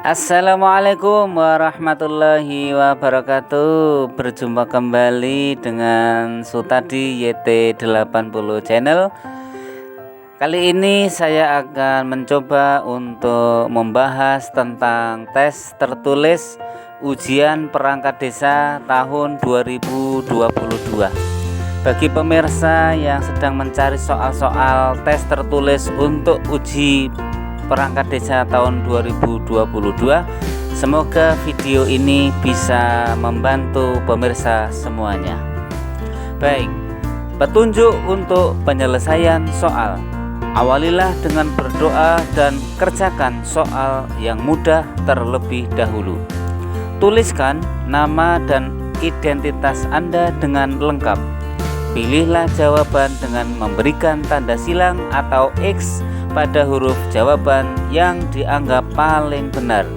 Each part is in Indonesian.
Assalamualaikum warahmatullahi wabarakatuh. Berjumpa kembali dengan Sutadi YT80 channel. Kali ini saya akan mencoba untuk membahas tentang tes tertulis ujian perangkat desa tahun 2022. Bagi pemirsa yang sedang mencari soal-soal tes tertulis untuk uji perangkat desa tahun 2022, semoga video ini bisa membantu pemirsa semuanya. Baik, petunjuk untuk penyelesaian soal. Awalilah dengan berdoa dan kerjakan soal yang mudah terlebih dahulu. Tuliskan nama dan identitas Anda dengan lengkap. Pilihlah jawaban dengan memberikan tanda silang atau X pada huruf jawaban yang dianggap paling benar.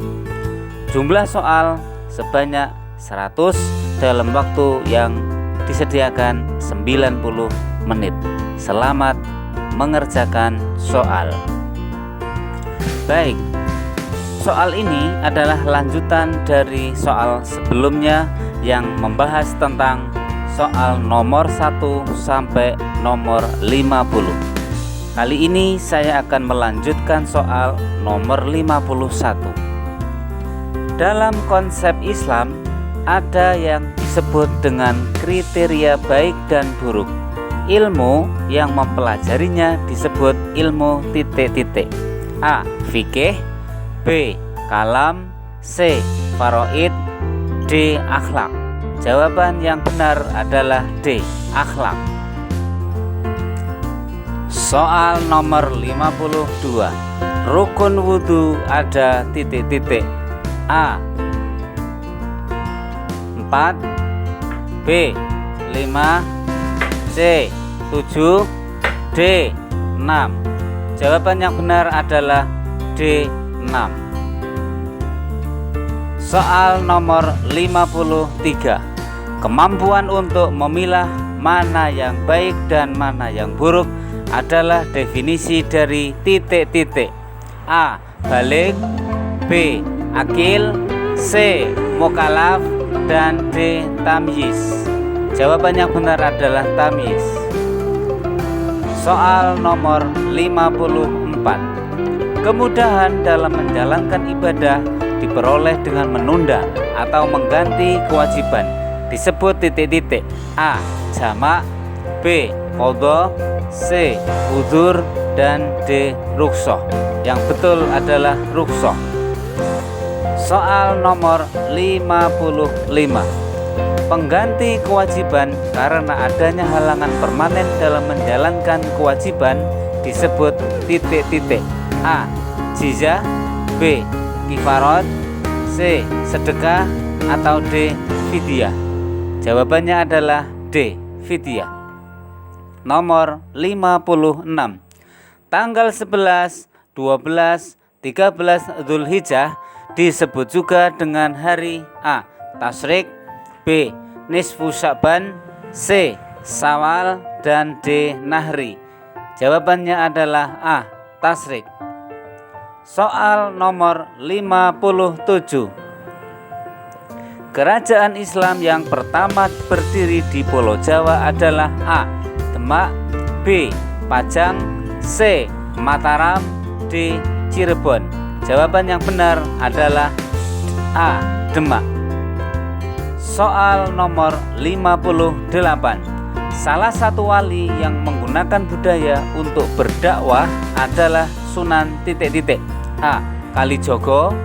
Jumlah soal sebanyak 100 dalam waktu yang disediakan 90 menit. Selamat mengerjakan soal. Baik, soal ini adalah lanjutan dari soal sebelumnya yang membahas tentang soal nomor 1 sampai nomor 50. Kali ini saya akan melanjutkan soal nomor 51. Dalam konsep Islam ada yang disebut dengan kriteria baik dan buruk. Ilmu yang mempelajarinya disebut ilmu titik-titik. A. Fikih, B. Kalam, C. Faraid, D. Akhlak. Jawaban yang benar adalah D. Akhlak. Soal nomor 52. Rukun wudhu ada titik-titik. A. 4, B. 5, C. 7, D. 6. Jawaban yang benar adalah D. 6. Soal nomor 53. Kemampuan untuk memilah mana yang baik dan mana yang buruk adalah definisi dari titik-titik. A. Baligh, B. Akil, C. Mukallaf, dan D. Tamyiz. Jawaban yang benar adalah tamyiz. Soal nomor 54. Kemudahan dalam menjalankan ibadah diperoleh dengan menunda atau mengganti kewajiban disebut titik-titik. A. Jamak, B. Qadha, C. Udzur, dan D. Rukhsah. Yang betul adalah rukhsah. Soal nomor 55. Pengganti kewajiban karena adanya halangan permanen dalam menjalankan kewajiban disebut titik-titik. A. Jizyah, B. Kifarat, C. Sedekah, atau D. Fidyah. Jawabannya adalah D. Fidyah. Nomor 56. Tanggal 11, 12, 13 Dzulhijjah disebut juga dengan hari A. Tasyrik, B. Nisfu Sya'ban, C. Syawal, dan D. Nahri. Jawabannya adalah A. Tasyrik. Soal nomor 57. Kerajaan Islam yang pertama berdiri di Pulau Jawa adalah A. Demak, B. Pajang, C. Mataram, D. Cirebon. Jawaban yang benar adalah A. Demak. Soal nomor 58. Salah satu wali yang menggunakan budaya untuk berdakwah adalah Sunan titik-titik. A. Kalijogo,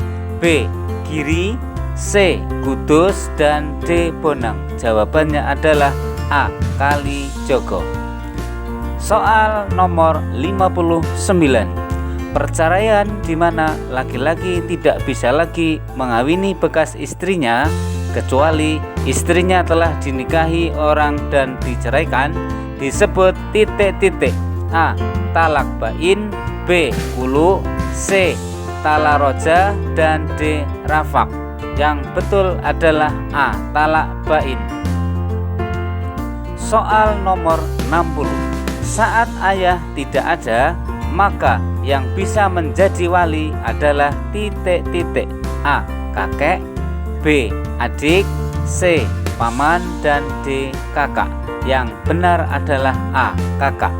B. Giri, C. Kudus, dan D. Bonang. Jawabannya adalah A. Kalijogo. Soal nomor 59. Perceraian di mana laki-laki tidak bisa lagi mengawini bekas istrinya kecuali istrinya telah dinikahi orang dan diceraikan disebut titik-titik. A. Talak bain, B. Khulu, C. Talaroja, dan D. Rafaq. Yang betul adalah A. Talak bain. Soal nomor 60. Saat ayah tidak ada, maka yang bisa menjadi wali adalah titik-titik. A. Kakek, B. Adik, C. Paman, dan D. Kakak. Yang benar adalah A. Kakak.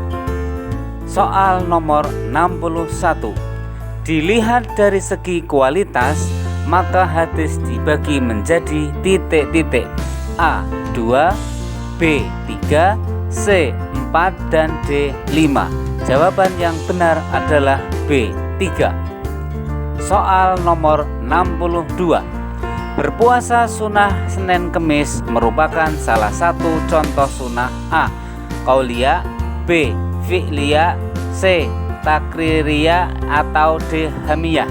Soal nomor 61. Dilihat dari segi kualitas, maka hadis dibagi menjadi titik-titik. A. 2, B. 3, C. 4, dan D. 5. Jawaban yang benar adalah B. 3. Soal nomor 62. Berpuasa sunnah Senin Kemis merupakan salah satu contoh sunnah. A. Qauliyah, B. Fi'liyah, C. Takririya, atau D. Hamiyah.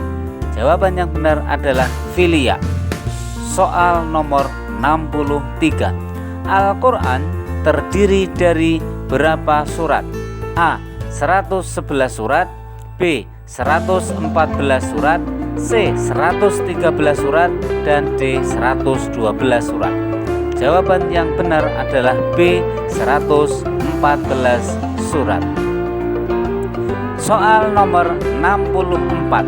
Jawaban yang benar adalah fi'liyah. Soal nomor 63. Al-Quran terdiri dari berapa surat? A. 111 surat, B. 114 surat, C. 113 surat, dan D. 112 surat. Jawaban yang benar adalah B. 114 surat. Soal nomor 64.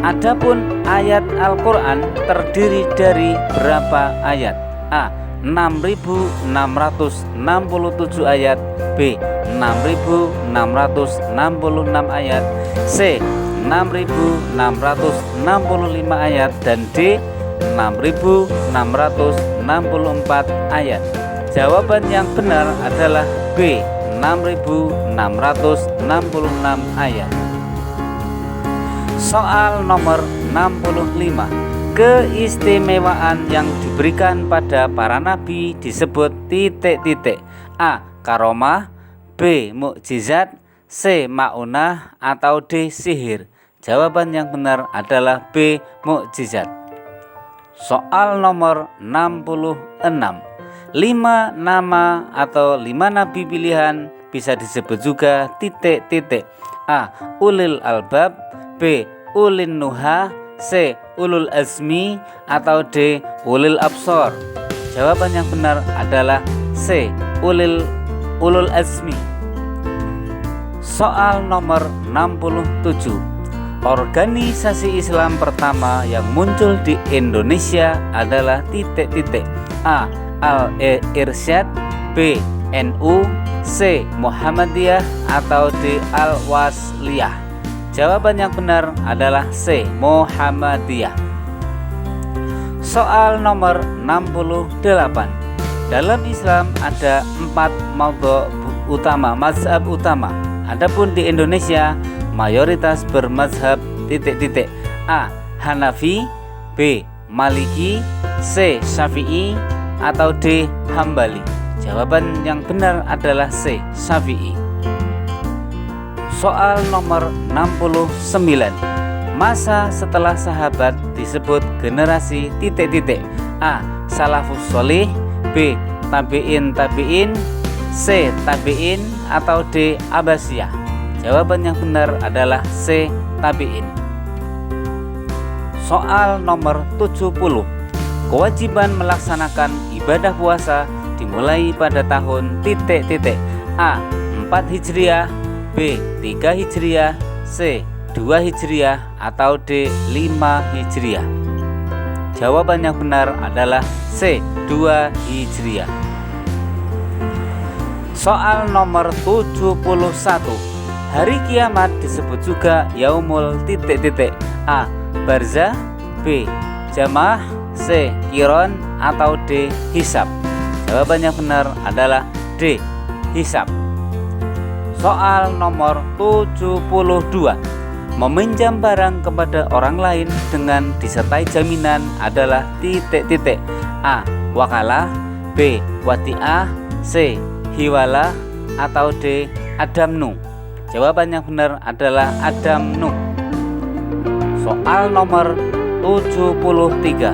Adapun ayat Al-Quran terdiri dari berapa ayat? A. 6.667 ayat, B. 6.666 ayat, C. 6.665 ayat, dan D. 6.664 ayat. Jawaban yang benar adalah B. 6.666 ayat. Soal nomor 65. Keistimewaan yang diberikan pada para nabi disebut titik-titik. A. Karomah, B. Mukjizat, C. Ma'unah, atau D. Sihir. Jawaban yang benar adalah B. Mukjizat. Soal nomor 66. 5 nama atau 5 nabi pilihan bisa disebut juga titik-titik. A. Ulil albab, B. Ulin nuha, C. Ulul azmi, atau D. Ulil absor. Jawaban yang benar adalah C. Ulul azmi. Soal nomor 67. Organisasi Islam pertama yang muncul di Indonesia adalah titik-titik. A. Al-Irsyad, B. NU, C. Muhammadiyah, atau D. Al-Wasliyah. Jawaban yang benar adalah C. Muhammadiyah. Soal nomor 68. Dalam Islam ada 4 maudhu' utama, mazhab utama. Adapun di Indonesia mayoritas bermazhab titik-titik. A. Hanafi, B. Maliki, C. Syafi'i, atau D. Hambali. Jawaban yang benar adalah C. Syafi'i. Soal nomor 69. Masa setelah sahabat disebut generasi titik-titik. A. Salafus sholih, B. Tabi'in, C. Tabi'in, atau D. Abbasiyah. Jawaban yang benar adalah C. Tabi'in. Soal nomor 70. Kewajiban melaksanakan ibadah puasa dimulai pada tahun titik-titik. A. 4 Hijriah, B. 3 Hijriah, C. 2 Hijriah, atau D. 5 Hijriah. Jawaban yang benar adalah C. 2 Hijriah. Soal nomor 71. Hari kiamat disebut juga yaumul titik-titik. A. Barzah, B. Jamah, C. Kiron, atau D. Hisab. Jawaban yang benar adalah D. Hisab. Soal nomor 72. Meminjam barang kepada orang lain dengan disertai jaminan adalah titik-titik. A. Wakalah, B. Wadi'ah, C. Hiwalah, atau D. Adamnu. Jawaban yang benar adalah adamnu. Soal nomor 73.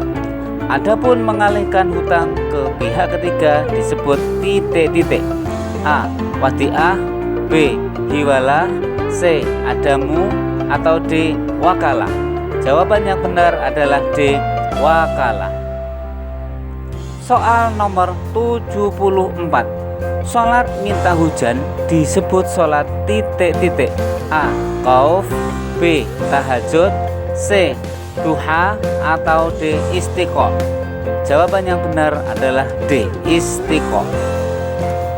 Adapun mengalihkan hutang ke pihak ketiga disebut titik-titik. A. Wadi'ah, B. Hiwalah, C. Adamu, atau D. Wakalah. Jawaban yang benar adalah D. Wakalah. Soal nomor 74. Sholat minta hujan disebut sholat titik-titik. A. Qauf, B. Tahajud, C. duha, atau D. istiqo? Jawaban yang benar adalah D. istiqo.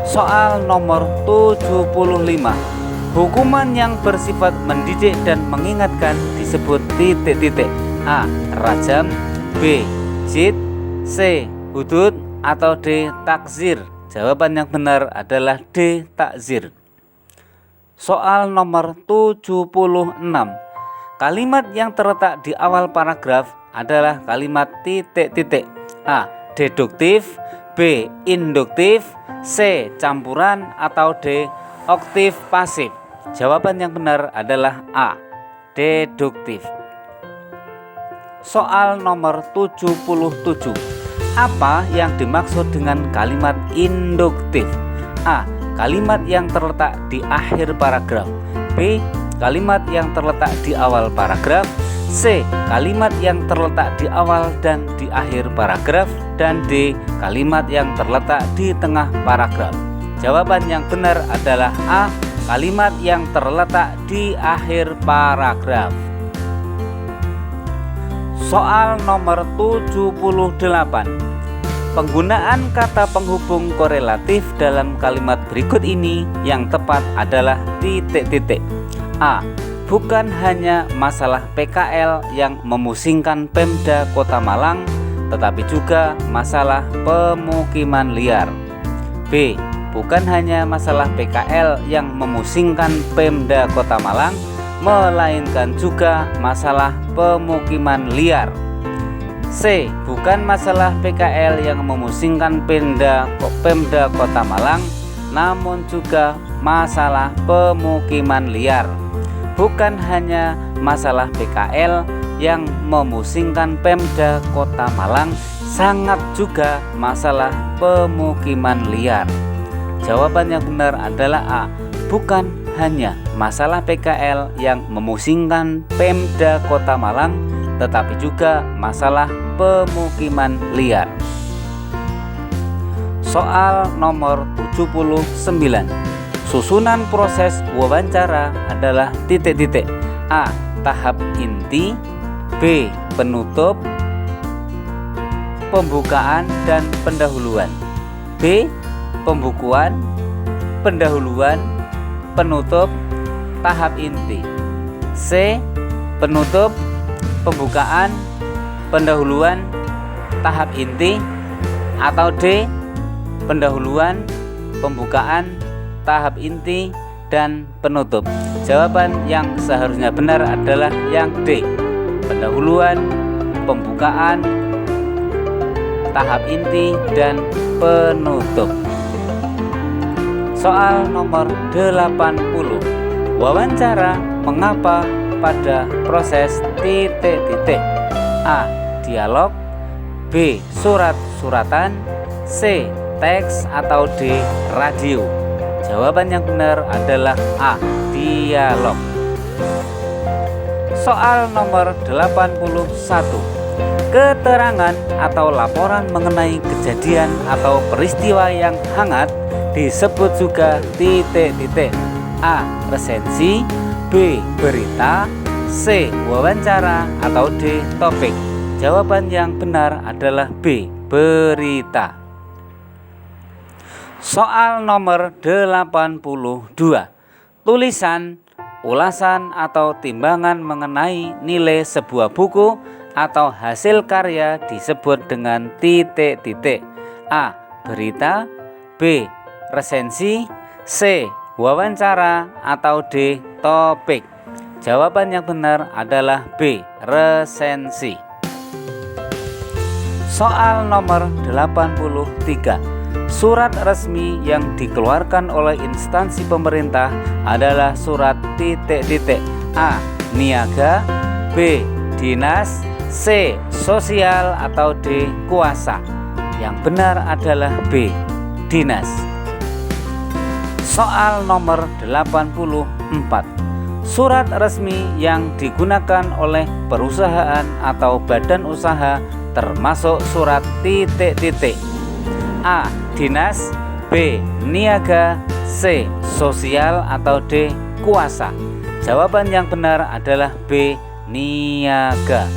Soal nomor 75. Hukuman yang bersifat mendidik dan mengingatkan disebut titik-titik. A. Rajam, B. Jid, C. Hudud, atau D. takzir? Jawaban yang benar adalah D. takzir. Soal nomor 76. Kalimat yang terletak di awal paragraf adalah kalimat titik-titik. A. Deduktif, B. Induktif, C. Campuran, atau D. Oktif pasif? Jawaban yang benar adalah A. Deduktif. Soal nomor 77. Apa yang dimaksud dengan kalimat induktif? A. Kalimat yang terletak di akhir paragraf. B. Kalimat yang terletak di awal paragraf. C. Kalimat yang terletak di awal dan di akhir paragraf. Dan D. Kalimat yang terletak di tengah paragraf? Jawaban yang benar adalah A. Kalimat yang terletak di akhir paragraf. Soal nomor 78. Penggunaan kata penghubung korelatif dalam kalimat berikut ini yang tepat adalah titik-titik. A. Bukan hanya masalah PKL yang memusingkan Pemda Kota Malang, tetapi juga masalah pemukiman liar. B. Bukan hanya masalah PKL yang memusingkan Pemda Kota Malang, melainkan juga masalah pemukiman liar. C. Bukan masalah PKL yang memusingkan Pemda Kota Malang, namun juga masalah pemukiman liar. Bukan hanya masalah PKL yang memusingkan Pemda Kota Malang, sangat juga masalah pemukiman liar. Jawaban yang benar adalah A. Bukan hanya masalah PKL yang memusingkan Pemda Kota Malang, tetapi juga masalah pemukiman liar. Soal nomor 79. Susunan proses wawancara adalah titik-titik. A. Tahap inti, B. Penutup, pembukaan dan pendahuluan. B. Pembukuan, pendahuluan, penutup, tahap inti. C. Penutup, pembukaan, pendahuluan, tahap inti. Atau D. Pendahuluan, pembukaan, tahap inti, dan penutup? Jawaban yang seharusnya benar adalah yang D. Pendahuluan, pembukaan, tahap inti, dan penutup. Soal nomor 80. Wawancara mengapa pada proses titik-titik. A. Dialog, B. Surat-suratan, C. Teks, atau D. Radio? Jawaban yang benar adalah A. Dialog. Soal nomor 81. Keterangan atau laporan mengenai kejadian atau peristiwa yang hangat disebut juga titik-titik. A. Resensi, B. Berita, C. Wawancara, atau D. Topik? Jawaban yang benar adalah B. Berita. Soal nomor 82. Tulisan, ulasan, atau timbangan mengenai nilai sebuah buku atau hasil karya disebut dengan titik-titik. A. Berita, B. Resensi, C. Wawancara, atau D. Topik? Jawaban yang benar adalah B. Resensi. Soal nomor 83. Surat resmi yang dikeluarkan oleh instansi pemerintah adalah surat titik-titik. A. Niaga, B. Dinas, C. Sosial, atau D. Kuasa? Yang benar adalah B. Dinas. Soal nomor 84. Surat resmi yang digunakan oleh perusahaan atau badan usaha termasuk surat titik-titik. A. Dinas, B. Niaga, C. Sosial, atau D. Kuasa? Jawaban yang benar adalah B. Niaga.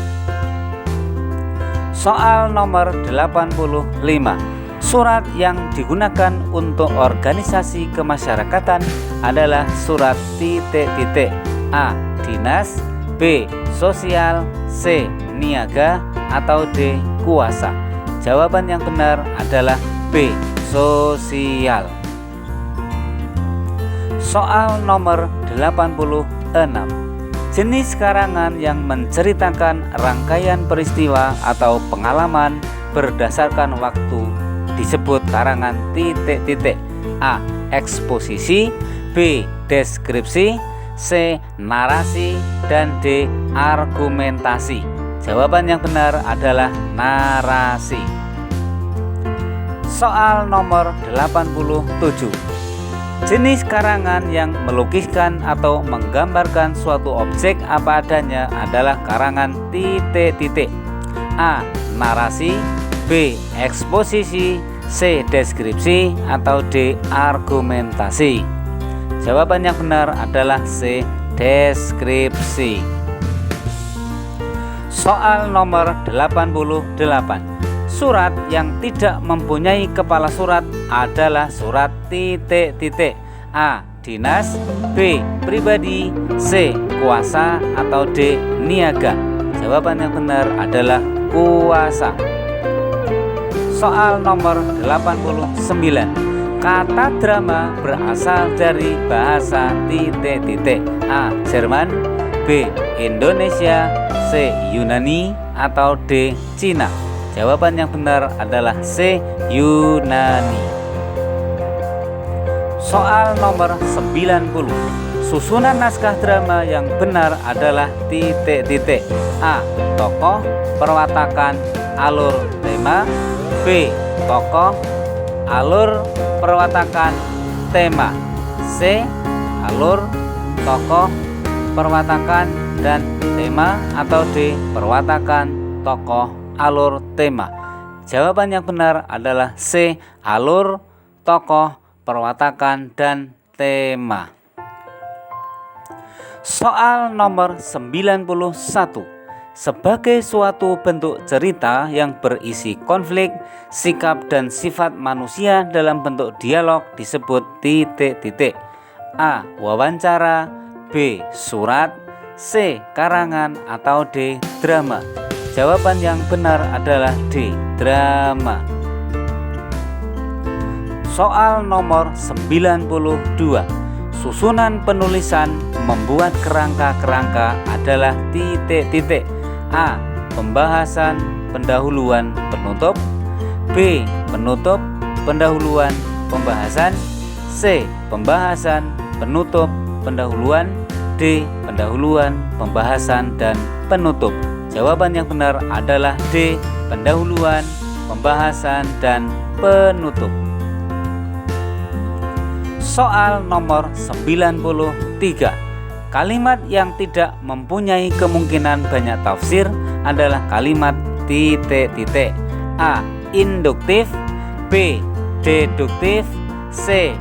Soal nomor 85. Surat yang digunakan untuk organisasi kemasyarakatan adalah surat titik-titik. A. Dinas, B. Sosial, C. Niaga, atau D. Kuasa. Jawaban yang benar adalah B. Sosial. Soal nomor 86. Jenis karangan yang menceritakan rangkaian peristiwa atau pengalaman berdasarkan waktu disebut karangan titik-titik. A. Eksposisi, B. Deskripsi, C. Narasi, dan D. Argumentasi. Jawaban yang benar adalah narasi. Soal nomor 87. Jenis karangan yang melukiskan atau menggambarkan suatu objek apa adanya adalah karangan titik-titik. A. Narasi, B. Eksposisi, C. Deskripsi, atau D. Argumentasi. Jawaban yang benar adalah C. Deskripsi. Soal nomor 88. Surat yang tidak mempunyai kepala surat adalah surat titik-titik. A. Dinas, B. Pribadi, C. Kuasa, atau D. Niaga. Jawaban yang benar adalah kuasa. Soal nomor 89. Kata drama berasal dari bahasa titik-titik. A. Jerman, B. Indonesia, C. Yunani, atau D. Cina. Jawaban yang benar adalah C. Yunani. Soal nomor 90. Susunan naskah drama yang benar adalah titik-titik. A. Tokoh, perwatakan, alur, tema. B. Tokoh, alur, perwatakan, tema. C. Alur, tokoh, perwatakan, dan tema, atau D. Perwatakan, tokoh, alur, tema. Jawaban yang benar adalah C. Alur, tokoh, perwatakan, dan tema. Soal nomor 91. Sebagai suatu bentuk cerita yang berisi konflik, sikap, dan sifat manusia dalam bentuk dialog disebut titik-titik. A. Wawancara, B. Surat, C. Karangan, atau D. Drama. Jawaban yang benar adalah D. Drama. Soal nomor 92. Susunan penulisan membuat kerangka-kerangka adalah titik-titik. A. Pembahasan, pendahuluan, penutup. B. Penutup, pendahuluan, pembahasan. C. Pembahasan, penutup, pendahuluan. D. Pendahuluan, pembahasan, dan penutup. Jawaban yang benar adalah D. Pendahuluan, pembahasan, dan penutup. Soal nomor 93. Kalimat yang tidak mempunyai kemungkinan banyak tafsir adalah kalimat titik-titik. A. Induktif, B. Deduktif, C.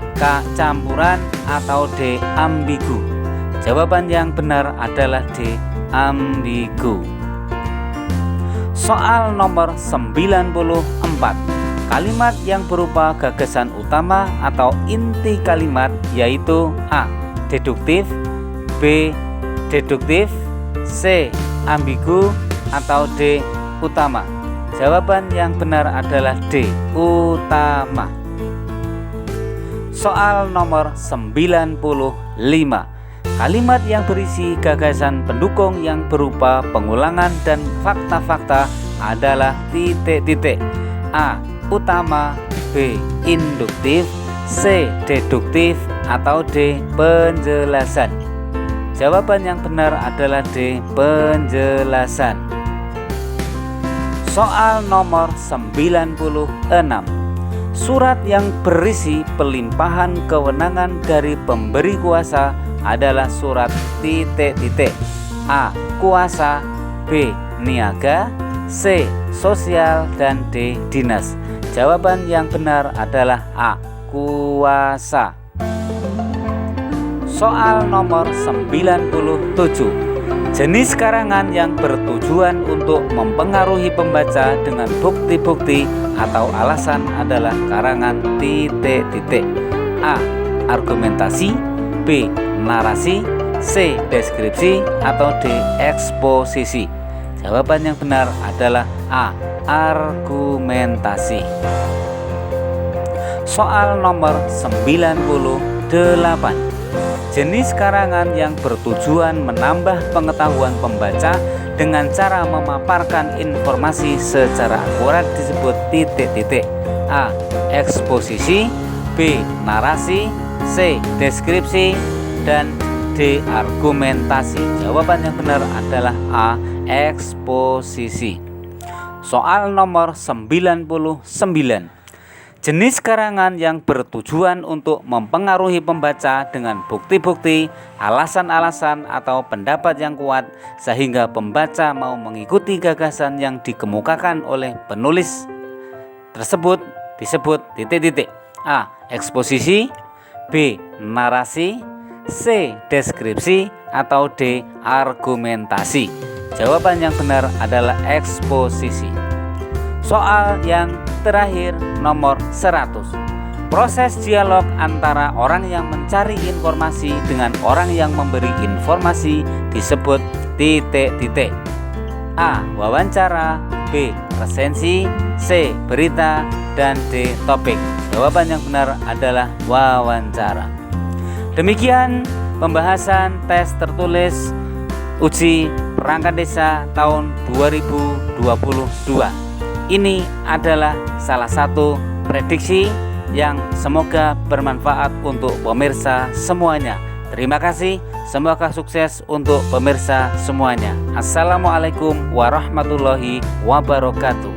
Campuran, atau D. Ambigu. Jawaban yang benar adalah D. Ambigu. Soal nomor 94. Kalimat yang berupa gagasan utama atau inti kalimat yaitu A. Deduktif, B. Deduktif, C. Ambigu, atau D. Utama. Jawaban yang benar adalah D. Utama. Soal nomor 95. Kalimat yang berisi gagasan pendukung yang berupa pengulangan dan fakta-fakta adalah titik-titik. A. Utama, B. Induktif, C. Deduktif, atau D. Penjelasan. Jawaban yang benar adalah D. Penjelasan. Soal nomor 96. Surat yang berisi pelimpahan kewenangan dari pemberi kuasa adalah surat titik-titik. A. Kuasa, B. Niaga, C. Sosial, dan D. Dinas. Jawaban yang benar adalah A. Kuasa. Soal nomor 97. Jenis karangan yang bertujuan untuk mempengaruhi pembaca dengan bukti-bukti atau alasan adalah karangan titik-titik. A. Argumentasi, B. Narasi, C. Deskripsi, atau D. Eksposisi. Jawaban yang benar adalah A. Argumentasi. Soal nomor 98. Jenis karangan yang bertujuan menambah pengetahuan pembaca dengan cara memaparkan informasi secara akurat disebut titik-titik. A. Eksposisi, B. Narasi, C. Deskripsi, dan D. Argumentasi. Jawaban yang benar adalah A. Eksposisi. Soal nomor 99. Jenis karangan yang bertujuan untuk mempengaruhi pembaca dengan bukti-bukti, alasan-alasan, atau pendapat yang kuat sehingga pembaca mau mengikuti gagasan yang dikemukakan oleh penulis tersebut disebut titik-titik. A. Eksposisi, B. Narasi, C. Deskripsi, atau D. Argumentasi. Jawaban yang benar adalah eksposisi. Soal yang terakhir nomor 100. Proses dialog antara orang yang mencari informasi dengan orang yang memberi informasi disebut titik-titik. A. Wawancara, B. Resensi, C. Berita, dan D. Topik. Jawaban yang benar adalah wawancara. Demikian pembahasan tes tertulis uji perangkat desa tahun 2022. Ini adalah salah satu prediksi yang semoga bermanfaat untuk pemirsa semuanya. Terima kasih, semoga sukses untuk pemirsa semuanya. Assalamualaikum warahmatullahi wabarakatuh.